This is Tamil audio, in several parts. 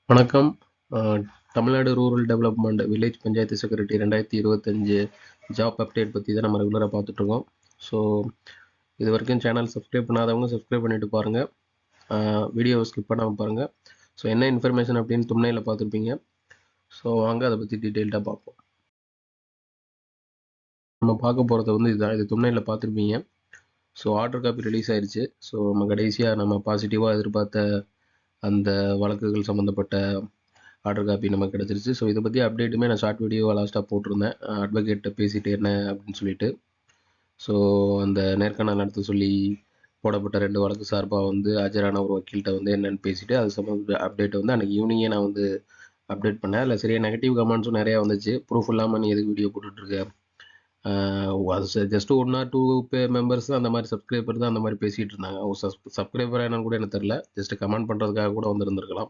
வணக்கம். அ Tamil Nadu rural development village panchayat secretary 2025 job update பத்தி தான் நம்ம ரெகுலரா பார்த்துட்ருக்கோம். ஸோ, இதுவரைக்கும் சேனல் சப்ஸ்கிரைப் பண்ணாதவங்க சப்ஸ்கிரைப் பண்ணிட்டு பாருங்க. வீடியோவ ஸ்கிப் பண்ணாம பாருங்க. ஸோ, என்ன இன்ஃபர்மேஷன் அப்படின்னு thumbnailல பார்த்துருப்பீங்க. ஸோ, வாங்க அத பத்தி டீட்டெயில்டா பார்ப்போம். நம்ம பார்க்க போறது வந்து இதுதான். இது thumbnailல பார்த்துருப்பீங்க. ஸோ, ஆர்டர் காப்பி ரிலீஸ் ஆயிருச்சு. ஸோ, நம்ம கடைசியா நம்ம பாசிட்டிவா எதிர்பார்த்த அந்த வழக்குகள் சம்மந்தப்பட்ட ஆர்டர் காப்பி நமக்கு கிடச்சிருச்சு. ஸோ இதை பற்றி அப்டேட்டுமே நான் ஷார்ட் வீடியோவாக லாஸ்ட்டாக போட்டிருந்தேன். அட்வொகேட்டை பேசிட்டு என்ன அப்படின்னு சொல்லிட்டு. ஸோ அந்த நேர்காணல் நடத்த சொல்லி போடப்பட்ட 2 வழக்கு சார்பாக வந்து ஆஜரான ஒரு வக்கீல்கிட்ட வந்து என்னென்னு பேசிட்டு அது சம்மந்த அப்டேட்டை வந்து அன்றைக்கி ஈவினிங்கே நான் வந்து அப்டேட் பண்ணேன். அதில் சரியாக நெகட்டிவ் கமெண்ட்ஸும் நிறையா வந்துச்சு. ப்ரூஃப் இல்லாமல் நீ எதுக்கு வீடியோ போட்டுட்ருக்க, அது ஜஸ்ட் 1 or 2 மெம்பர்ஸ் தான் அந்த மாதிரி சப்ஸ்கிரைபர் தான் அந்த மாதிரி பேசிகிட்டு இருந்தாங்க. சப்ஸ்கிரைபராக என்னன்னு கூட எனக்கு தெரில. ஜஸ்ட் கமெண்ட் பண்ணுறதுக்காக கூட வந்திருந்திருக்கலாம்.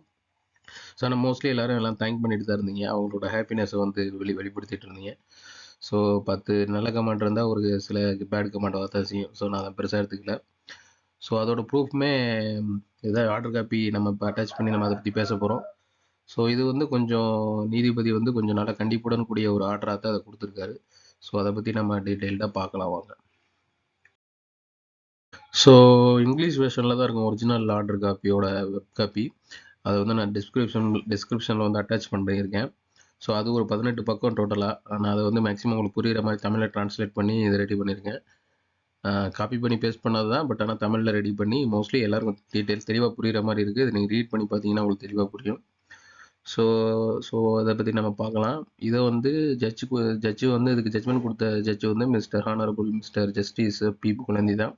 ஸோ ஆனால் மோஸ்ட்லி எல்லாம் தேங்க் பண்ணிட்டு தான் இருந்தீங்க. அவங்களோட ஹாப்பினஸை வந்து வெளிப்படுத்திட்டு இருந்தீங்க. ஸோ 10 நல்ல கமெண்ட் இருந்தால் ஒரு சில பேட் கமெண்ட் வரதான் செய்யும். ஸோ நான் அதை பெருசாக எடுத்துக்கல. ஸோ அதோட ப்ரூஃப்மே ஏதாவது ஆர்டர் காப்பி நம்ம இப்போ அட்டாச் பண்ணி நம்ம அதை பற்றி பேச போகிறோம். ஸோ இது வந்து கொஞ்சம் நீதிபதி வந்து கொஞ்சம் நல்லா கண்டிப்புடன் கூடிய ஒரு ஆர்டராக தான் அதை கொடுத்துருக்காரு. ஸோ அதை பற்றி நம்ம டீட்டெயில்டாக பார்க்கலாம் வாங்க. ஸோ இங்கிலீஷ் வெர்ஷனில் தான் இருக்கும் ஒரிஜினல் ஆர்டர் காப்பியோட வெப் காப்பி. அதை வந்து நான் டிஸ்கிரிப்ஷனில் வந்து அட்டாச் பண்ணியிருக்கேன். ஸோ அது ஒரு 18 பக்கம் டோட்டலாக. நான் அதை வந்து மேக்ஸிமம் உங்களுக்கு புரிகிற மாதிரி தமிழில் ட்ரான்ஸ்லேட் பண்ணி இதை ரெடி பண்ணியிருக்கேன். காப்பி பண்ணி பேஸ்ட் பண்ணது தான். பட் ஆனால் தமிழில் ரெடி பண்ணி மோஸ்ட்லி எல்லாருக்கும் டீட்டெயில்ஸ் தெளிவாக புரிகிற மாதிரி இருக்குது. இதை நீங்கள் ரீட் பண்ணி பார்த்தீங்கன்னா உங்களுக்கு தெளிவாக புரியும். ஸோ ஸோ அதை பற்றி நம்ம பார்க்கலாம். இதை வந்து ஜட்ஜு வந்து இதுக்கு ஜட்ஜ்மெண்ட் கொடுத்த ஜட்ஜு வந்து mister honourable mister justice P Kuzhandhai தான்.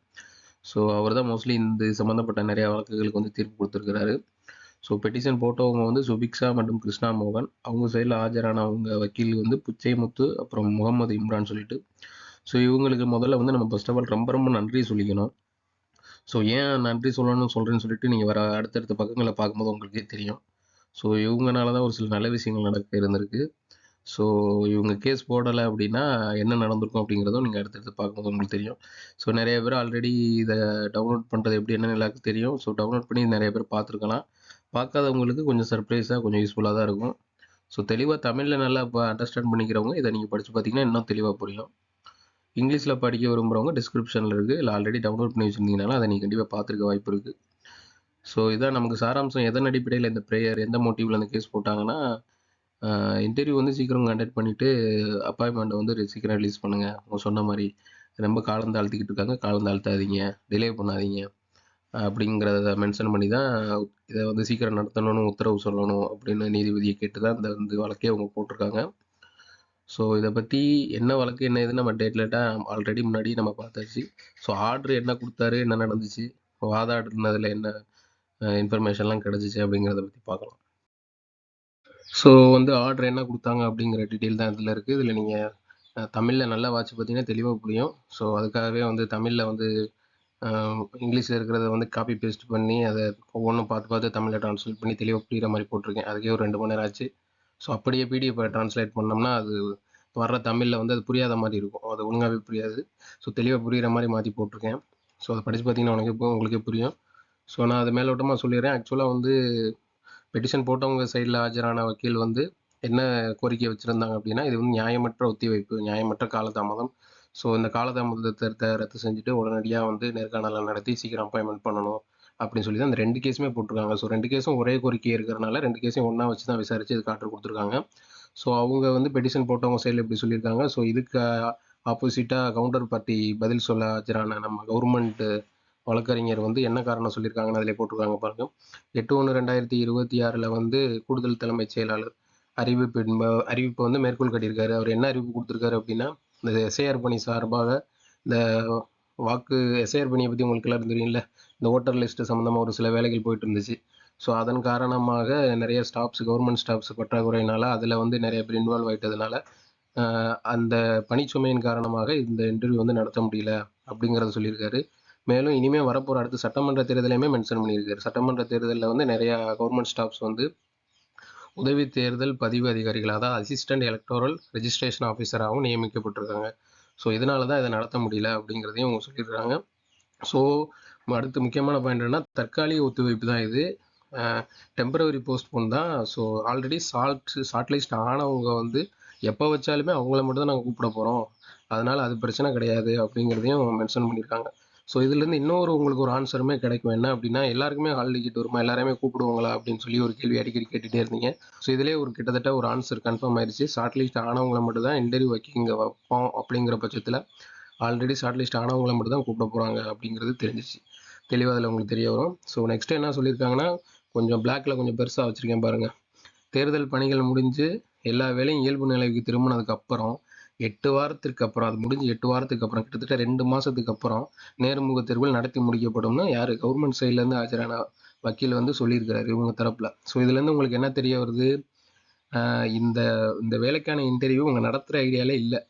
ஸோ அவர் தான் மோஸ்ட்லி இந்த சம்மந்தப்பட்ட நிறையா வழக்குகளுக்கு வந்து தீர்ப்பு கொடுத்துருக்கிறாரு. ஸோ பெட்டிஷன் போட்டவங்க வந்து சுபிக்ஷா மற்றும் கிருஷ்ணா மோகன். அவங்க சைடில் ஆஜரான அவங்க வக்கீல் வந்து புச்சைமுத்து அப்புறம் முகமது இம்ரான் சொல்லிட்டு. ஸோ இவங்களுக்கு முதல்ல வந்து நம்ம ஃபர்ஸ்ட் ஆஃப் ஆல் ரொம்ப ரொம்ப நன்றி சொல்லிக்கணும். ஸோ ஏன் நன்றி சொல்லணும்னு சொல்கிறேன்னு சொல்லிட்டு நீங்கள் வர அடுத்தடுத்த பக்கங்களை பார்க்கும்போது உங்களுக்கே தெரியும். ஸோ இவங்கனால தான் ஒரு சில நல்ல விஷயங்கள் நடக்க இருந்திருக்கு. ஸோ இவங்க கேஸ் போடலை அப்படின்னா என்ன நடந்திருக்கும் அப்படிங்கிறதும் நீங்கள் அடுத்தடுத்து பார்க்கும்போது உங்களுக்கு தெரியும். ஸோ நிறைய பேர் ஆல்ரெடி இதை டவுன்லோட் பண்ணுறது எப்படி என்னன்னு எல்லாருக்கும் தெரியும். ஸோ டவுன்லோட் பண்ணி நிறைய பேர் பார்த்துருக்கலாம். பார்க்காதவங்களுக்கு கொஞ்சம் சர்ப்ரைஸாக கொஞ்சம் யூஸ்ஃபுல்லாக தான் இருக்கும். ஸோ தெளிவாக தமிழில் நல்லா இப்போ அண்டர்ஸ்டாண்ட் பண்ணிக்கிறவங்க இதை நீங்கள் படித்து பார்த்தீங்கன்னா இன்னும் தெளிவாக புரியும். இங்கிலீஷில் படிக்க விரும்புகிறவங்க டிஸ்கிரிப்ஷனில் இருக்குது. இல்லை ஆல்ரெடி டவுன்லோட் பண்ணி வச்சுருந்தீங்கனாலும் அதை நீங்கள் கண்டிப்பாக பார்த்துருக்க வாய்ப்பு இருக்குது. ஸோ இதான் நமக்கு சாராம்சம். எதன் அடிப்படையில் இந்த ப்ரேயர் எந்த மோட்டிவில் அந்த கேஸ் போட்டாங்கன்னா, இன்டர்வியூ வந்து சீக்கிரம் கண்டக்ட் பண்ணிவிட்டு அப்பாயின்மெண்ட்டை வந்து சீக்கிரம் ரிலீஸ் பண்ணுங்கள். அவங்க சொன்ன மாதிரி ரொம்ப காலம் தாழ்த்திக்கிட்டு இருக்காங்க. காலம் தாழ்த்தாதீங்க, டிலே பண்ணாதீங்க அப்படிங்கிறத மென்ஷன் பண்ணி தான் இதை வந்து சீக்கிரம் நடத்தணும்னு உத்தரவு சொல்லணும் அப்படின்னு நீதிபதியை கேட்டு தான் இந்த வந்து வழக்கே அவங்க போட்டிருக்காங்க. ஸோ இதை பற்றி என்ன வழக்கு என்ன இதுன்னு நம்ம டேட்லேட்டாக ஆல்ரெடி முன்னாடி நம்ம பார்த்தாச்சு. ஸோ ஆர்டர் என்ன கொடுத்தாரு, என்ன நடந்துச்சு, வாதாடினதில் என்ன இன்ஃபர்மேஷன்லாம் கிடச்சிச்சு அப்படிங்கிறத பற்றி பார்க்கலாம். ஸோ வந்து ஆர்டர் என்ன கொடுத்தாங்க அப்படிங்கிற டீட்டெயில் தான் இதில் இருக்குது. இதில் நீங்கள் தமிழில் நல்லா வாட்ச் பார்த்தீங்கன்னா தெளிவாக புரியும். ஸோ அதுக்காகவே வந்து தமிழில் வந்து இங்கிலீஷில் இருக்கிறத வந்து காப்பி பேஸ்ட் பண்ணி அதை ஒவ்வொன்றும் பார்த்து பார்த்து தமிழில் ட்ரான்ஸ்லேட் பண்ணி தெளிவாக புரிகிற மாதிரி போட்டிருக்கேன். அதுக்கே ஒரு 2 மணி நேரம் ஆச்சு. ஸோ அப்படியே பிடிஎஃப் ட்ரான்ஸ்லேட் பண்ணோம்னா அது வர்ற தமிழில் வந்து அது புரியாத மாதிரி இருக்கும். அது ஒழுங்காகவே புரியாது. ஸோ தெளிவாக புரிகிற மாதிரி மாற்றி போட்டிருக்கேன். ஸோ அதை படித்து பார்த்தீங்கன்னா உங்களுக்கே புரியும். ஸோ நான் அதை மேலோட்டமாக சொல்லிடுறேன். ஆக்சுவலாக வந்து பெட்டிஷன் போட்டவங்க சைடில் ஆஜரான வக்கீல் வந்து என்ன கோரிக்கை வச்சுருந்தாங்க அப்படின்னா, இது வந்து நியாயமற்ற ஒத்திவைப்பு, நியாயமற்ற காலதாமதம். ஸோ இந்த காலதாமதத்தை ரத்து செஞ்சுட்டு உடனடியாக வந்து நேர்காணலை நடத்தி சீக்கிரம் அப்பாயின்மெண்ட் பண்ணணும் அப்படின்னு சொல்லி தான் அந்த 2 கேஸுமே போட்டிருக்காங்க. ஸோ 2 கேஸும் ஒரே கோரிக்கை இருக்கிறனால 2 கேஸையும் ஒன்றா வச்சு தான் விசாரித்து இதுக்கு ஆர்டர் கொடுத்துருக்காங்க. ஸோ அவங்க வந்து பெட்டிஷன் போட்டவங்க சைடில் இப்படி சொல்லியிருக்காங்க. ஸோ இதுக்கு ஆப்போசிட்டாக கவுண்டர் பார்ட்டி பதில் சொல்ல ஆஜரான நம்ம கவர்மெண்ட் வழக்கறிஞர் வந்து என்ன காரணம் சொல்லியிருக்காங்கன்னு அதில் போட்டிருக்காங்க பாருங்க. 8/1/2026 வந்து கூடுதல் தலைமைச் செயலாளர் அறிவிப்பு வந்து மேற்கோள் காட்டியிருக்காரு. அவர் என்ன அறிவிப்பு கொடுத்துருக்காரு அப்படின்னா, இந்த எஸ்ஐஆர் பணி சார்பாக இந்த வாக்கு எஸ்ஐஆர் பணியை பற்றி உங்களுக்கு எல்லாரும் தெரியும்ல, இந்த ஓட்டர் லிஸ்ட்டு சம்மந்தமாக ஒரு சில வேலைகள் போயிட்டு இருந்துச்சு. ஸோ அதன் காரணமாக நிறைய கவர்மெண்ட் ஸ்டாஃப்ஸ் பற்றாக்குறையினால அதில் வந்து நிறைய பேர் இன்வால்வ் ஆகிட்டதுனால அந்த பணிச்சுமையின் காரணமாக இந்த இன்டர்வியூ வந்து நடத்த முடியல அப்படிங்கிறத சொல்லியிருக்காரு. மேலும் இனிமேல் வரப்போகிற அடுத்த சட்டமன்ற தேர்தலையுமே மென்ஷன் பண்ணியிருக்காரு. சட்டமன்ற தேர்தலில் வந்து நிறையா கவர்மெண்ட் ஸ்டாஃப்ஸ் வந்து உதவி தேர்தல் பதிவு அதிகாரிகள், அதாவது அசிஸ்டன்ட் எலக்டோரல் ரெஜிஸ்ட்ரேஷன் ஆஃபீஸராகவும் நியமிக்கப்பட்டிருக்காங்க. ஸோ இதனால தான் இதை நடத்த முடியல அப்படிங்கிறதையும் அவங்க சொல்லியிருக்காங்க. ஸோ அடுத்து முக்கியமான பாயிண்ட் என்னன்னா, தற்காலிக ஒத்திவைப்பு தான் இது. டெம்பரவரி போஸ்ட்போன் தான். ஸோ ஆல்ரெடி ஷார்ட் லிஸ்ட் ஆனவங்க வந்து எப்போ வச்சாலுமே அவங்கள மட்டும் தான் நாங்கள் கூப்பிட போகிறோம், அதனால் அது பிரச்சனை கிடையாது அப்படிங்கிறதையும் மென்ஷன் பண்ணியிருக்காங்க. ஸோ இதுலேருந்து இன்னொரு உங்களுக்கு ஒரு ஆன்சருமே கிடைக்கும். என்ன அப்படின்னா, எல்லாருக்குமே ஹால் டிக்கெட் வருமா, எல்லாருமே கூப்பிடுவாங்களா அப்படின்னு சொல்லி ஒரு கேள்வி அடிக்கடி கேட்டுகிட்டே இருந்தீங்க. ஸோ இதிலே ஒரு கிட்டத்தட்ட ஒரு ஆன்சர் கன்ஃபார்ம் ஆயிடுச்சு. ஷார்ட் லிஸ்ட் ஆனவங்களை மட்டும் தான் இன்டர்வியூ வைக்கிங்க வைப்போம் அப்படிங்கிற பட்சத்தில் ஆல்ரெடி ஷார்ட் லிஸ்ட் ஆனவங்களை மட்டும் தான் கூப்பிட போகிறாங்க அப்படிங்கிறது தெரிஞ்சிச்சு. தெளிவாக அதில் உங்களுக்கு தெரிய வரும். ஸோ நெக்ஸ்ட் என்ன சொல்லியிருக்காங்கன்னா, கொஞ்சம் பிளாக்ல கொஞ்சம் பெருசாக வச்சுருக்கேன் பாருங்கள். தேர்தல் பணிகள் முடிஞ்சு எல்லா வேலையும் இயல்பு நிலைக்கு திரும்பினதுக்கு அப்புறம் 8 வாரத்திற்கு அப்புறம், அது முடிஞ்சு 8 வாரத்துக்கு அப்புறம், கிட்டத்தட்ட 2 மாதத்துக்கு அப்புறம் நேர்முக தேர்வுகள் நடத்தி முடிக்கப்படும்னு யார் கவர்மெண்ட் சைட்லேருந்து ஆஜரான வக்கீல் வந்து சொல்லியிருக்கிறாரு இவங்க தரப்பில். ஸோ இதுலேருந்து உங்களுக்கு என்ன தெரிய வருது, இந்த இந்த வேலைக்கான இன்டர்வியூ உங்க நடத்துகிற ஐடியாலே இல்லை.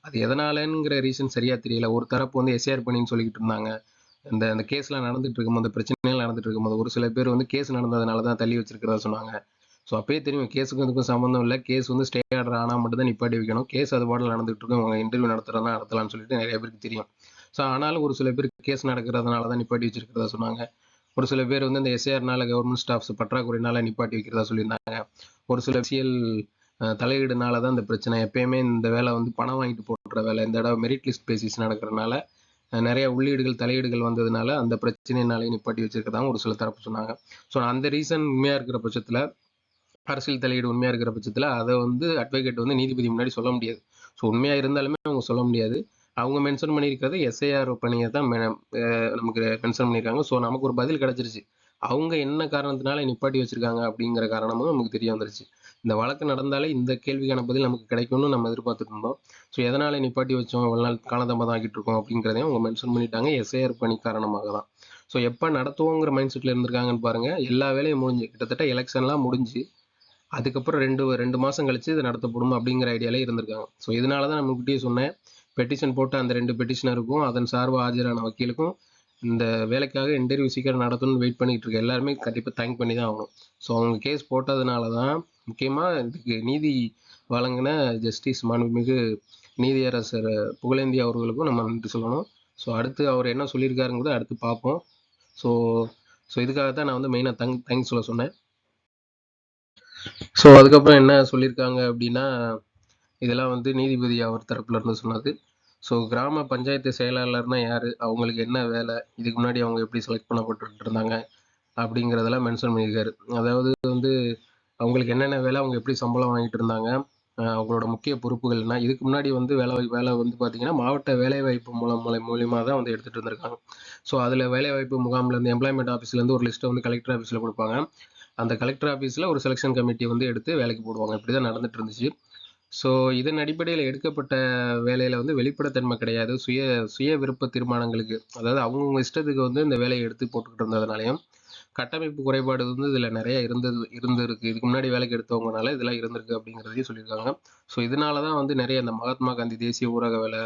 அது எதனாலங்கிற ரீசன் சரியாக தெரியல. ஒரு தரப்பு வந்து எஸ்ஏஆர் பண்ணின்னு சொல்லிக்கிட்டு இருந்தாங்க. இந்த இந்த கேஸ்லாம் நடந்துட்டு இருக்கும்போது, இந்த பிரச்சனைகள் நடந்துட்டு இருக்கும்போது ஒரு சில பேர் வந்து கேஸ் நடந்ததுனால தான் தள்ளி வச்சிருக்கிறதா சொன்னாங்க. ஸோ அப்பயே தெரியும் கேஸுக்கும் இதுக்கும் சம்மந்தம் இல்லை, கேஸ் வந்து ஸ்டே ஆர்டர் ஆனால் மட்டும் தான் நிப்பாட்டி வைக்கணும், கேஸ் அது பாட்டில் நடந்துகிட்டு இருக்கும், அவங்க இன்டர்வியூ நடத்துறதா நடத்தலாம்னு சொல்லிட்டு நிறைய பேருக்கு தெரியும். ஸோ ஆனாலும் ஒரு சில பேர் கேஸ் நடக்கிறதுனால தான் நிப்பாட்டி வச்சிருக்கிறதா சொன்னாங்க. ஒரு சில பேர் வந்து இந்த எஸ்ஏஆர்னால கவர்மெண்ட் ஸ்டாஃப்ஸ் பற்றாக்குறையினால நிப்பாட்டி வைக்கிறதா சொல்லியிருந்தாங்க. ஒரு சில அரசியல் தலையீடுனால தான் இந்த பிரச்சனை. எப்பயுமே இந்த வேலை வந்து பணம் வாங்கிட்டு போடுற வேலை, இந்த தடவை மெரிட் லிஸ்ட் பேசிஸ் நடக்கிறதுனால நிறைய உள்ளீடுகள் தலையீடுகள் வந்ததுனால அந்த பிரச்சனையினாலே நிப்பாட்டி வச்சிருக்கதான் ஒரு சில தரப்பு சொன்னாங்க. ஸோ அந்த ரீசன் உண்மையாக இருக்கிற பட்சத்தில், அரசியல் தலையீடு உண்மையாக இருக்கிற பட்சத்தில் அதை வந்து அட்வொகேட் வந்து நீதிபதி முன்னாடி சொல்ல முடியாது. ஸோ உண்மையாக இருந்தாலுமே அவங்க சொல்ல முடியாது. அவங்க மென்ஷன் பண்ணியிருக்கிறது எஸ்ஐஆர் பணியை தான் நமக்கு மென்ஷன் பண்ணியிருக்காங்க. ஸோ நமக்கு ஒரு பதில் கிடச்சிருச்சு. அவங்க என்ன காரணத்தினால நிப்பாட்டி வச்சிருக்காங்க அப்படிங்கிற காரணமும் நமக்கு தெரிய வந்துருச்சு. இந்த வழக்கு நடந்தாலே இந்த கேள்விக்கான பதில் நமக்கு கிடைக்கும்னு நம்ம எதிர்பார்த்துட்டு இருந்தோம். ஸோ எதனால் நிப்பாட்டி வச்சோம், இவ்வளோ நாள் காலதாமதம் ஆகிட்டு இருக்கோம் அப்படிங்கிறதையும் அவங்க மென்ஷன் பண்ணிட்டாங்க. எஸ்ஐஆர் பணி காரணமாக தான். ஸோ எப்போ நடத்துவோங்கிற மைண்ட் செட்டில் இருந்திருக்காங்கன்னு பாருங்கள். எல்லா வேலையும் முடிஞ்சு கிட்டத்தட்ட எலெக்ஷன்லாம் முடிஞ்சு அதுக்கப்புறம் ரெண்டு மாதம் கழிச்சு இது நடத்தப்படும் அப்படிங்கிற ஐடியாலே இருந்திருக்காங்க. ஸோ இதனால தான் நான் முன்கூட்டியே சொன்னேன், பெட்டிஷன் போட்டு அந்த 2 பெட்டிஷனருக்கும் அதன் சார்பாக ஆஜரான வக்கீலுக்கும் இந்த வேலைக்காக இன்டர்வியூ சீக்கிரம் நடத்தணும்னு வெயிட் பண்ணிட்டு இருக்க எல்லாருமே கண்டிப்பாக தேங்க் பண்ணி தான் ஆகணும். ஸோ அவங்க கேஸ் போட்டதுனால தான் முக்கியமாக இதுக்கு நீதி வழங்கின ஜஸ்டிஸ் மாண்புமிகு நீதியரசர் புகழேந்தி அவர்களுக்கும் நம்ம நன்றி சொல்லணும். ஸோ அடுத்து அவர் என்ன சொல்லியிருக்காருங்கிறத அடுத்து பார்ப்போம். ஸோ இதுக்காக தான் நான் வந்து மெயினாக தேங்க்ஸ் சொல்ல சொன்னேன். ஸோ அதுக்கப்புறம் என்ன சொல்லியிருக்காங்க அப்படின்னா, இதெல்லாம் வந்து நீதிபதி அவர் தரப்புல இருந்து சொன்னது. ஸோ கிராம பஞ்சாயத்து செயலாளர்னா யார், அவங்களுக்கு என்ன வேலை, இதுக்கு முன்னாடி அவங்க எப்படி செலக்ட் பண்ணப்பட்டு இருந்தாங்க அப்படிங்கிறதெல்லாம் மென்ஷன் பண்ணியிருக்காரு. அதாவது வந்து அவங்களுக்கு என்னென்ன வேலை, அவங்க எப்படி சம்பளம் வாங்கிட்டு இருந்தாங்க, அவங்களோட முக்கிய பொறுப்புகள் என்ன, இதுக்கு முன்னாடி வந்து வேலை வந்து பார்த்தீங்கன்னா மாவட்ட வேலைவாய்ப்பு மூலியமாக தான் வந்து எடுத்துகிட்டு இருந்திருக்காங்க. ஸோ அதில் வேலைவாய்ப்பு முகாம்லேருந்து எம்ப்ளாய்மெண்ட் ஆஃபீஸ்லேருந்து ஒரு லிஸ்ட்டை வந்து கலெக்டர் ஆஃபீஸில் கொடுப்பாங்க. அந்த கலெக்டர் ஆஃபீஸில் ஒரு செலெக்ஷன் கமிட்டி வந்து எடுத்து வேலைக்கு போடுவாங்க. இப்படி தான் நடந்துட்டு இருந்துச்சு. ஸோ இதன் அடிப்படையில் எடுக்கப்பட்ட வேலையில் வந்து வெளிப்படைத்தன்மை கிடையாது. சுய விருப்ப தீர்மானங்களுக்கு, அதாவது அவங்கவுங்க இஷ்டத்துக்கு வந்து இந்த வேலையை எடுத்து போட்டுக்கிட்டு இருந்ததுனாலையும் கட்டமைப்பு குறைபாடு வந்து இதில் நிறைய இருந்திருக்கு. இதுக்கு முன்னாடி வேலைக்கு எடுத்தவங்கனால இதெல்லாம் இருந்திருக்கு அப்படிங்கிறதையும் சொல்லியிருக்காங்க. ஸோ இதனால தான் வந்து நிறைய இந்த மகாத்மா காந்தி தேசிய ஊரக வேலை,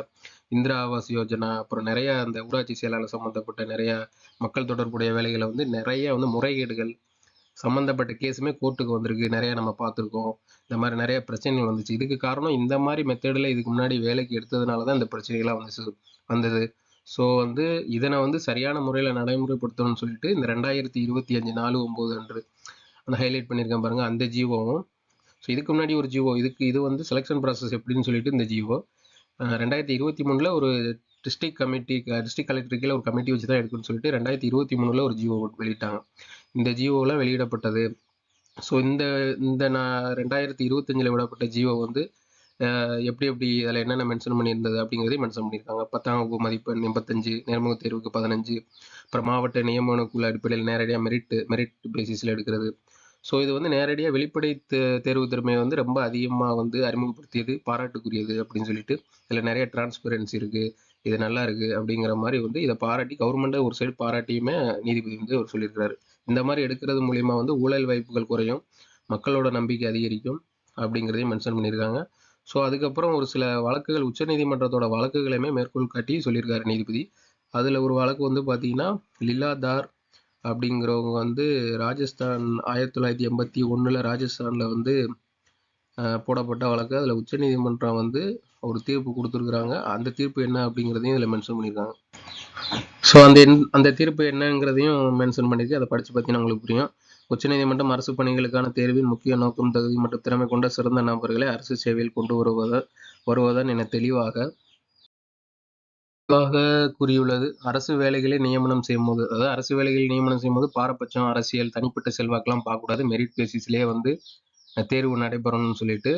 இந்திரா ஆவாஸ் யோஜனா, அப்புறம் நிறைய அந்த ஊராட்சி செயலாளர் சம்மந்தப்பட்ட நிறைய மக்கள் தொடர்புடைய வேலைகளை வந்து நிறைய வந்து முறைகேடுகள் சம்மந்தப்பட்ட கேஸுமே கோர்ட்டுக்கு வந்திருக்கு. நிறைய நம்ம பார்த்துருக்கோம். இந்த மாதிரி நிறைய பிரச்சனைகள் வந்துச்சு. இதுக்கு காரணம் இந்த மாதிரி மெத்தடில் இதுக்கு முன்னாடி வேலைக்கு எடுத்ததுனால தான் இந்த பிரச்சனைகள்லாம் வந்தது. ஸோ வந்து இதனை வந்து சரியான முறையில் நடைமுறைப்படுத்தணும்னு சொல்லிட்டு இந்த 2025 4/9 அன்று அந்த ஹைலைட் பண்ணியிருக்கேன் பாருங்கள், அந்த ஜிஓவும். ஸோ இதுக்கு முன்னாடி ஒரு ஜிஓ, இது வந்து செலெக்ஷன் ப்ராசஸ் எப்படின்னு சொல்லிட்டு இந்த ஜிஓ 2023 ஒரு டிஸ்ட்ரிக்ட் கலெக்டர் கீழே ஒரு கமிட்டி வச்சு தான் எடுக்கணும்னு சொல்லிட்டு 2023 ஒரு ஜிஓ வெளியிட்டாங்க. இந்த ஜிஓவில் வெளியிடப்பட்டது. ஸோ இந்த 2025 விடப்பட்ட ஜிஓ வந்து எப்படி அதில் என்னென்ன மென்ஷன் பண்ணியிருந்தது அப்படிங்கிறதையும் மென்ஷன் பண்ணியிருக்காங்க. 10ஆம் வகுப்பு மதிப்பெண் 85, நேர்முக தேர்வுக்கு 15, அப்புறம் மாவட்ட நியமனக்குழு அடிப்படையில் நேரடியாக மெரிட் பேசிஸில் எடுக்கிறது. ஸோ இது வந்து நேரடியாக வெளிப்படை தேர்வு திறமையை வந்து ரொம்ப அதிகமாக வந்து அறிமுகப்படுத்தியது, பாராட்டுக்குரியது அப்படின்னு சொல்லிட்டு இதில் நிறைய டிரான்ஸ்பரன்சி இருக்குது, இது நல்லா இருக்குது அப்படிங்கிற மாதிரி வந்து இதை பாராட்டி கவர்மெண்ட்டை ஒரு சைடு பாராட்டியுமே நீதிபதி வந்து அவர் சொல்லியிருக்கிறாரு. இந்த மாதிரி எடுக்கிறது மூலிமா வந்து ஊழல் வாய்ப்புகள் குறையும், மக்களோட நம்பிக்கை அதிகரிக்கும் அப்படிங்கிறதையும் மென்ஷன் பண்ணியிருக்காங்க. ஸோ அதுக்கப்புறம் ஒரு சில வழக்குகள் உச்சநீதிமன்றத்தோட வழக்குகளையுமே மேற்கோள் காட்டி சொல்லியிருக்காரு நீதிபதி. அதில் ஒரு வழக்கு வந்து பார்த்தீங்கன்னா, லீலாதார் அப்படிங்கிறவங்க வந்து ராஜஸ்தான் 1981 ராஜஸ்தானில் வந்து போடப்பட்ட வழக்கு. அதில் உச்சநீதிமன்றம் வந்து ஒரு தீர்ப்பு கொடுத்துருக்குறாங்க. அந்த தீர்ப்பு என்ன அப்படிங்கிறதையும் இதில் மென்ஷன் பண்ணியிருக்காங்க. ஸோ அந்த தீர்ப்பு என்னங்கிறதையும் மென்ஷன் பண்ணியிருக்கு. அதை படித்து பார்த்தீங்கன்னா உங்களுக்கு புரியும். உச்சநீதிமன்றம் அரசு பணிகளுக்கான தேர்வின் முக்கிய நோக்கம், தகுதி மற்றும் திறமை கொண்ட சிறந்த நபர்களை அரசு சேவையில் கொண்டு வருவதன் என தெளிவாக கூறியுள்ளது. அரசு வேலைகளை நியமனம் செய்யும்போது, அதாவது அரசு வேலைகளில் நியமனம் செய்யும்போது பாரபட்சம், அரசியல், தனிப்பட்ட செல்வாக்கெல்லாம் பார்க்கக்கூடாது. மெரிட் பேசிஸ்லேயே வந்து தேர்வு நடைபெறணும்னு சொல்லிட்டு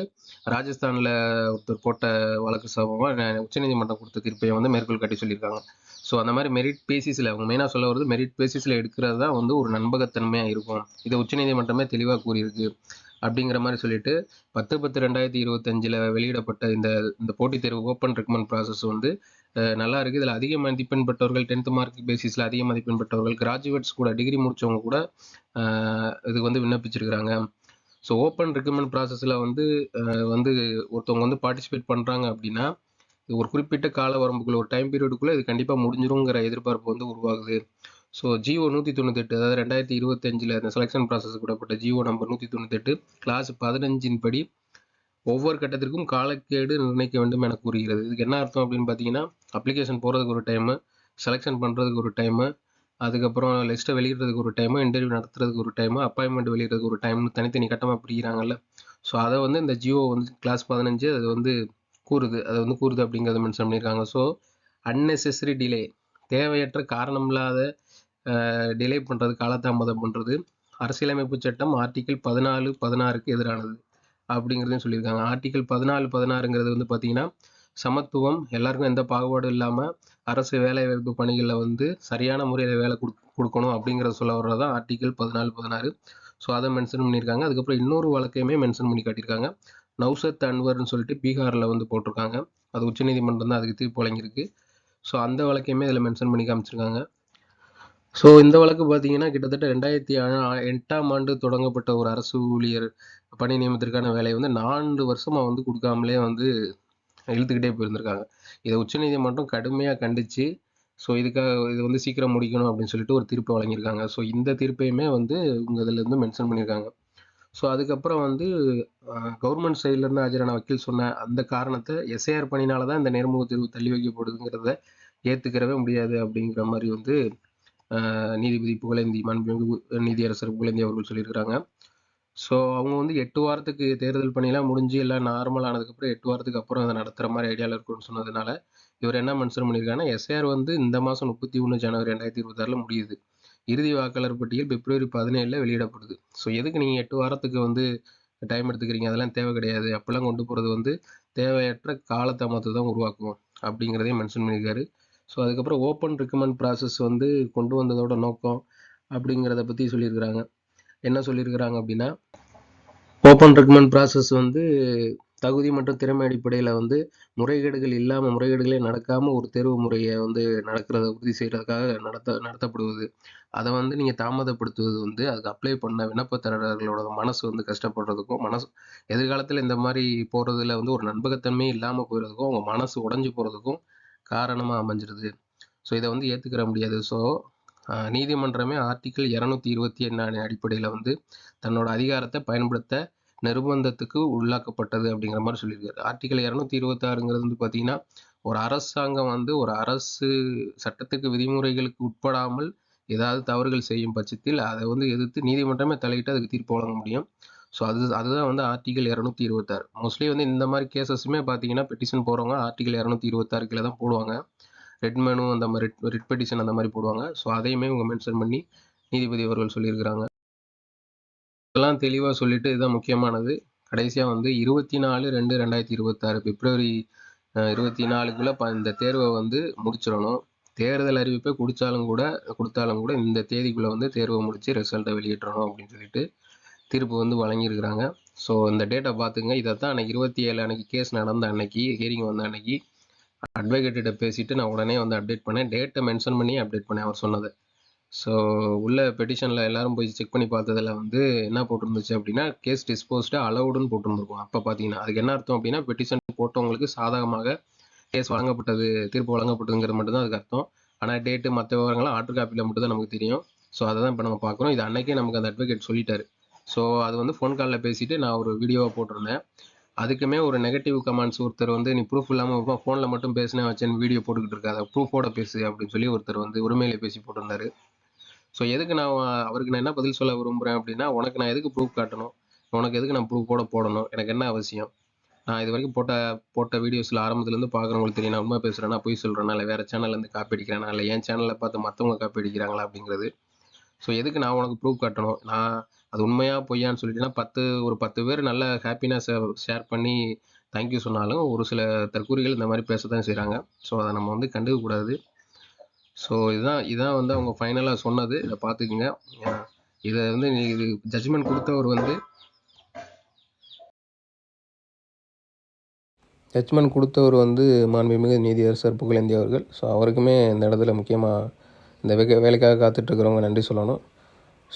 ராஜஸ்தானில் ஒருத்தர் போட்ட வழக்கு சம்பவமாக உச்சநீதிமன்றம் கொடுத்த தீர்ப்பை வந்து மேற்கோள் காட்டி சொல்லியிருக்காங்க. ஸோ அந்த மாதிரி மெரிட் பேசிஸில் அவங்க மெயினாக சொல்ல வருது, மெரிட் பேசிஸில் எடுக்கிறது தான் வந்து ஒரு நம்பகத்தன்மையாக இருக்கும். இதை உச்சநீதிமன்றமே தெளிவாக கூறியிருக்கு அப்படிங்கிற மாதிரி சொல்லிட்டு 10/10/2025 வெளியிடப்பட்ட இந்த போட்டித் தேர்வு ஓப்பன் ரெக்ரூட்மெண்ட் ப்ராசஸ் வந்து நல்லா இருக்குது. இதில் அதிக மதிப்பெண் பெற்றவர்கள், 10th மார்க் பேசிஸில் அதிக மதிப்பெண் பெற்றவர்கள், கிராஜுவேட்ஸ் கூட டிகிரி முடித்தவங்க கூட இதுக்கு வந்து விண்ணப்பிச்சிருக்கிறாங்க. ஸோ ஓப்பன் ரெக்ரூட்மெண்ட் ப்ராசஸில் வந்து ஒருத்தவங்க வந்து பார்ட்டிசிபேட் பண்ணுறாங்க அப்படின்னா ஒரு குறிப்பிட்ட கால வரம்புக்குள்ள, ஒரு டைம் பீரியடுக்குள்ளே இது கண்டிப்பாக முடிஞ்சிருங்கிற எதிர்பார்ப்பு வந்து உருவாகுது. ஸோ ஜிஓ 198, அதாவது 2025 அந்த செலெக்ஷன் ப்ராசஸ் விடப்பட்ட ஜிஓ நம்பர் 198 கிளாஸ் 15 படி ஒவ்வொரு கட்டத்திற்கும் காலக்கெடு நிர்ணயிக்க வேண்டும் என கூறுகிறது. இதுக்கு என்ன அர்த்தம் அப்படின்னு பார்த்தீங்கன்னா, அப்ளிகேஷன் போகிறதுக்கு ஒரு டைமு, செலெக்ஷன் பண்ணுறதுக்கு ஒரு டைமு, அதுக்கப்புறம் லிஸ்ட்டை வெளியிடுறதுக்கு ஒரு டைமு, இன்டர்வியூ நடத்துறதுக்கு ஒரு டைமு, அப்பாயின்மெண்ட் வெளியிடுறதுக்கு ஒரு டைம்னு தனித்தனி கட்டமாக பிரிக்கிறாங்கல்ல. ஸோ அதை வந்து இந்த ஜிஓ வந்து கிளாஸ் 15 அது வந்து கூறுது அப்படிங்கிறத மென்ஷன் பண்ணியிருக்காங்க. ஸோ அன்னெசரி டிலே, தேவையற்ற காரணம் இல்லாத டிலே பண்ணுறது, காலதாமதம் பண்ணுறது அரசியலமைப்பு சட்டம் ஆர்டிகிள் 14(16)க்கு எதிரானது அப்படிங்கிறதையும் சொல்லியிருக்காங்க. ஆர்டிகிள் 14(16)ங்கிறது வந்து பார்த்தீங்கன்னா சமத்துவம், எல்லாருக்கும் எந்த பாகுபாடும் இல்லாமல் அரசு வேலைவாய்ப்பு பணிகளில் வந்து சரியான முறையில் வேலை கொடுக்கணும் அப்படிங்கிறத சொல்ல வர்றது தான் ஆர்டிகிள் 14(16). ஸோ அதை மென்ஷன் பண்ணியிருக்காங்க. அதுக்கப்புறம் இன்னொரு வழக்கையுமே மென்ஷன் பண்ணி காட்டியிருக்காங்க. நௌசத் அன்வர்னு சொல்லிட்டு பீகாரில் வந்து போட்டிருக்காங்க. அது உச்சநீதிமன்றம் தான் அதுக்கு தீர்ப்பு வழங்கியிருக்கு. ஸோ அந்த வழக்கையுமே இதில் மென்ஷன் பண்ணி காமிச்சிருக்காங்க. ஸோ இந்த வழக்கு பார்த்தீங்கன்னா கிட்டத்தட்ட 2008ஆம் ஆண்டு தொடங்கப்பட்ட ஒரு அரசு ஊழியர் பணி நியமனத்திற்கான வேலையை வந்து 4 வருஷமாக வந்து கொடுக்காமலே வந்து இழுத்துக்கிட்டே போயிருந்திருக்காங்க. இதை உச்சநீதிமன்றம் கடுமையாக கண்டித்து, ஸோ இது வந்து சீக்கிரம் முடிக்கணும் அப்படின்னு சொல்லிட்டு ஒரு தீர்ப்பை வழங்கியிருக்காங்க. ஸோ இந்த தீர்ப்பையுமே வந்து இவங்க இதில் இருந்து மென்ஷன் பண்ணியிருக்காங்க. ஸோ அதுக்கப்புறம் வந்து கவர்மெண்ட் சைட்லேருந்து ஆஜரான வக்கீல் சொன்ன அந்த காரணத்தை, எஸ்ஐஆர் பணினால தான் இந்த நேர்முக தேர்வு தள்ளி வைக்கப்படுதுங்கிறத ஏற்றுக்கிறவே முடியாது அப்படிங்கிற மாதிரி வந்து நீதிபதி புகழேந்தி, மாண்புமிகு நீதியரசர் புகழேந்தி அவர்கள் சொல்லியிருக்கிறாங்க. ஸோ அவங்க வந்து 8 வாரத்துக்கு தேர்தல் பணியெல்லாம் முடிஞ்சு எல்லாம் நார்மல் ஆனதுக்கப்புறம் 8 வாரத்துக்கு அப்புறம் அதை நடத்துகிற மாதிரி ஐடியாவில் இருக்குன்னு சொன்னதுனால இவர் என்ன மென்ஷன் பண்ணியிருக்காங்கன்னா, எஸ்ஐஆர் வந்து இந்த மாதம் 31 ஜனவரி 2026 முடியுது. இறுதி வாக்காளர் பட்டியல் பிப்ரவரி 17 வெளியிடப்படுது. ஸோ எதுக்கு நீங்கள் 8 வாரத்துக்கு வந்து டைம் எடுத்துக்கிறீங்க? அதெல்லாம் தேவை கிடையாது. அப்பெல்லாம் கொண்டு போகிறது வந்து தேவையற்ற காலதாமதத்தை தான் உருவாக்கும் அப்படிங்கிறதையும் மென்ஷன் பண்ணியிருக்காரு. ஸோ அதுக்கப்புறம் ஓப்பன் ரெக்ரூட்மெண்ட் ப்ராசஸ் வந்து கொண்டு வந்ததோட நோக்கம் அப்படிங்கிறத பற்றி சொல்லியிருக்கிறாங்க. என்ன சொல்லியிருக்கிறாங்க அப்படின்னா, ஓப்பன் ரெக்ரூட்மெண்ட் ப்ராசஸ் வந்து தகுதி மற்றும் திறமை அடிப்படையில் வந்து முறைகேடுகளே நடக்காமல் ஒரு தேர்வு முறையை வந்து நடக்கிறத உறுதி செய்கிறதுக்காக நடத்தப்படுவது. அதை வந்து நீங்கள் தாமதப்படுத்துவது வந்து அதுக்கு அப்ளை பண்ண விண்ணப்பதாரர்களோட மனசு வந்து கஷ்டப்படுறதுக்கும், எதிர்காலத்தில் இந்த மாதிரி போகிறதுல வந்து ஒரு நம்பகத்தன்மையே இல்லாமல் போகிறதுக்கும், அவங்க மனசு உடஞ்சி போகிறதுக்கும் காரணமாக அமைஞ்சிருது. ஸோ இதை வந்து ஏற்றுக்கிற முடியாது. ஸோ நீதிமன்றமே ஆர்டிகிள் 224 அடிப்படையில் வந்து தன்னோட அதிகாரத்தை பயன்படுத்த நிர்பந்தத்துக்கு உள்ளாக்கப்பட்டது அப்படிங்கிற மாதிரி சொல்லியிருக்காரு. ஆர்டிகிள் 226ங்கிறது வந்து பார்த்தீங்கன்னா, ஒரு அரசாங்கம் வந்து ஒரு அரசு சட்டத்துக்கு விதிமுறைகளுக்கு உட்படாமல் ஏதாவது தவறுகள் செய்யும் பட்சத்தில் அதை வந்து எதிர்த்து நீதிமன்றமே தலையிட்டு அதுக்கு தீர்ப்பு வழங்க முடியும். ஸோ அதுதான் வந்து ஆர்டிகிள் 226. மோஸ்ட்லி வந்து இந்த மாதிரி கேசஸுமே பார்த்தீங்கன்னா, பெட்டிஷன் போகிறவங்க ஆர்டிகிள் 226 கீழே தான் போடுவாங்க. ரெட் மெனு அந்த மாதிரி ரிட் பெட்டிஷன் அந்த மாதிரி போடுவாங்க. ஸோ அதையுமே இவங்க மென்ஷன் பண்ணி நீதிபதி அவர்கள் சொல்லியிருக்கிறாங்க. இதெல்லாம் தெளிவாக சொல்லிட்டு இதுதான் முக்கியமானது. கடைசியாக வந்து 24/2/2026 பிப்ரவரி 24க்குள்ளே இந்த தேர்வை வந்து முடிச்சிடணும். தேர்தல் அறிவிப்பை கொடுத்தாலும் கூட இந்த தேதிக்குள்ளே வந்து தேர்வை முடித்து ரிசல்ட்டை வெளியிடணும் அப்படின்னு சொல்லிட்டு தீர்ப்பு வந்து வழங்கியிருக்கிறாங்க. ஸோ இந்த டேட்டை பார்த்துங்க. இதை தான் அன்றைக்கி 27 அன்றைக்கி கேஸ் நடந்த அன்னைக்கு, ஹியரிங் வந்த அன்னைக்கு அட்வொகேட்டிட்ட பேசிட்டு நான் உடனே வந்து அப்டேட் பண்ணேன். டேட்டை மென்ஷன் பண்ணி அப்டேட் பண்ணேன் அவர் சொன்னதை. ஸோ உள்ள பெட்டிஷனில் எல்லாரும் போய் செக் பண்ணி பார்த்ததில் வந்து என்ன போட்டிருந்துச்சு அப்படின்னா, கேஸ் டிஸ்போஸ்டு அலவுடுன்னு போட்டிருந்துருக்கும். அப்போ பார்த்தீங்கன்னா அதுக்கு என்ன அர்த்தம் அப்படின்னா, பெட்டிஷன் போட்டவங்களுக்கு சாதகமாக கேஸ் வழங்கப்பட்டது, தீர்ப்பு வழங்கப்பட்டதுங்கிறது மட்டும்தான் அதுக்கு அர்த்தம். ஆனால் டேட்டு மற்ற விவரங்கள்லாம் ஆர்டர் காப்பியில் மட்டும் தான் நமக்கு தெரியும். ஸோ அதை தான் இப்போ நம்ம பார்க்குறோம். இது அன்னைக்கே நமக்கு அந்த அட்வொகேட் சொல்லிட்டாரு. ஸோ அது வந்து ஃபோன் காலில் பேசிட்டு நான் ஒரு வீடியோவாக போட்டிருந்தேன். அதுக்குமே ஒரு நெகட்டிவ் கமெண்ட்ஸ் ஒருத்தர் வந்து, நீ ப்ரூஃப் இல்லாமல் ஃபோனில் மட்டும் பேசினேன் வச்சேன்னு வீடியோ போட்டுக்கிட்டு இருக்காத, ப்ரூஃபோட பேசு அப்படின்னு சொல்லி ஒருத்தர் வந்து உரிமையில பேசி போட்டிருந்தாரு. ஸோ எதுக்கு நான் அவருக்கு நான் என்ன பதில் சொல்ல விரும்புகிறேன் அப்படின்னா, உனக்கு நான் எதுக்கு ப்ரூஃப் காட்டணும், உனக்கு எதுக்கு நான் ப்ரூஃபோட போடணும், எனக்கு என்ன அவசியம்? நான் இது வரைக்கும் போட்ட வீடியோஸில் ஆரம்பத்துலேருந்து பார்க்குறவங்களுக்கு தெரியும், நான் உண்மை பேசுகிறேன்னா பொய் சொல்கிறேன்னா, இல்லை வேறு சேனல்லேருந்து காப்பி அடிக்கிறேன்னா, இல்லை என் சேனலில் பார்த்து மற்றவங்க காப்பி அடிக்கிறாங்களா அப்படிங்கிறது. ஸோ எதுக்கு நான் உனக்கு ப்ரூஃப் காட்டணும்? நான் அது உண்மையா பொய்யான்னு சொல்லிட்டேன்னா ஒரு 10 பேர் நல்ல ஹாப்பினஸை ஷேர் பண்ணி தேங்க்யூ சொன்னாலும், ஒரு சில தற்கூறிகள் இந்த மாதிரி பேச தான் செய்கிறாங்க. ஸோ அதை நம்ம வந்து கண்டுக்கக்கூடாது. ஸோ இதான் வந்து அவங்க ஃபைனலாக சொன்னது. இதை பார்த்துக்குங்க. இதை வந்து இது ஜட்ஜ்மெண்ட் கொடுத்தவர் வந்து மாண்புமிகு நீதியரசர் புகழேந்தி அவர்கள். ஸோ அவருக்குமே இந்த இடத்துல முக்கியமாக இந்த வேலைக்காக காத்துட்ருக்கிறவங்க நன்றி சொல்லணும்.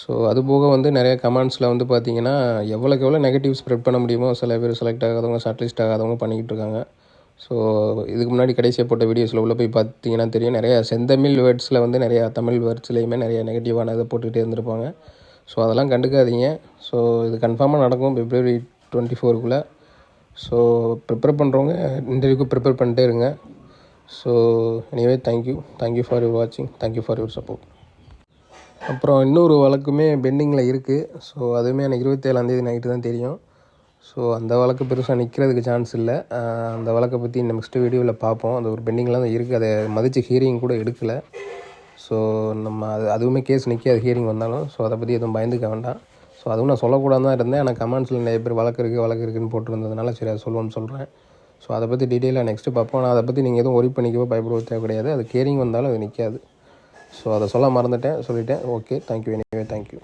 ஸோ அதுபோக வந்து நிறைய கமெண்ட்ஸில் வந்து பார்த்திங்கன்னா, எவ்வளோக்கு எவ்வளோ நெகட்டிவ் ஸ்ப்ரெட் பண்ண முடியுமோ சில பேர் செலக்ட் ஆகாதவங்க, ஷார்ட்லிஸ்ட் ஆகாதவங்க பண்ணிக்கிட்டு இருக்காங்க. ஸோ இதுக்கு முன்னாடி கடைசியாக போட்ட வீடியோஸில் உள்ளே போய் பார்த்தீங்கன்னா தெரியும், நிறையா செந்தமிழ் வேர்ட்ஸில் வந்து நிறையா தமிழ் வேர்ட்ஸ்லேயுமே நிறைய நெகட்டிவான இதை போட்டுக்கிட்டே இருந்திருப்பாங்க. ஸோ அதெல்லாம் கண்டுக்காதீங்க. ஸோ இது கன்ஃபார்மாக நடக்கும் February 24க்குள்ளே. ஸோ ப்ரிப்பேர் பண்ணுறவங்க இன்டர்வியூக்கு ப்ரிப்பேர் பண்ணிட்டே இருங்க. So anyway thank you for your வாட்சிங், தேங்க்யூ ஃபார் யுவர் சப்போர்ட். அப்புறம் இன்னொரு வழக்குமே பெண்டிங்கில் இருக்குது. ஸோ அதுவுமே எனக்கு 27ஆந்தேதி நைட்டு தான் தெரியும். ஸோ அந்த வழக்கு பெருசாக நிற்கிறதுக்கு சான்ஸ் இல்லை. அந்த வழக்கை பற்றி நெக்ஸ்ட் வீடியோவில் பார்ப்போம். அது ஒரு பெண்டிங்கில் தான் இருக்குது. அதை மதித்து ஹியரிங் கூட எடுக்கலை. ஸோ நம்ம அதுவுமே கேஸ் நிற்காது ஹியரிங் வந்தாலும். ஸோ அதை பற்றி எதுவும் பயந்துக்க வேண்டாம். ஸோ அதுவும் நான் சொல்லக்கூடாது தான் இருந்தேன். ஆனால் கமெண்ட்ஸில் நிறைய பேர் வழக்கு இருக்குதுன்னு போட்டிருந்ததுனால சரி அதை சொல்லுவோன்னு சொல்கிறேன். ஸோ அதை பற்றி டீட்டெயிலாக நெக்ஸ்ட்டு பார்ப்போம். ஆனால் அதை பற்றி நீங்கள் எதுவும் ஒரி பண்ணிக்கவோ பயப்படவோ தேவை கிடையாது. அது ஹியரிங் வந்தாலும் அது நிற்காது. ஸோ அதை சொல்ல மறந்துட்டேன், சொல்லிட்டேன். Okay, thank you. Anyway thank you.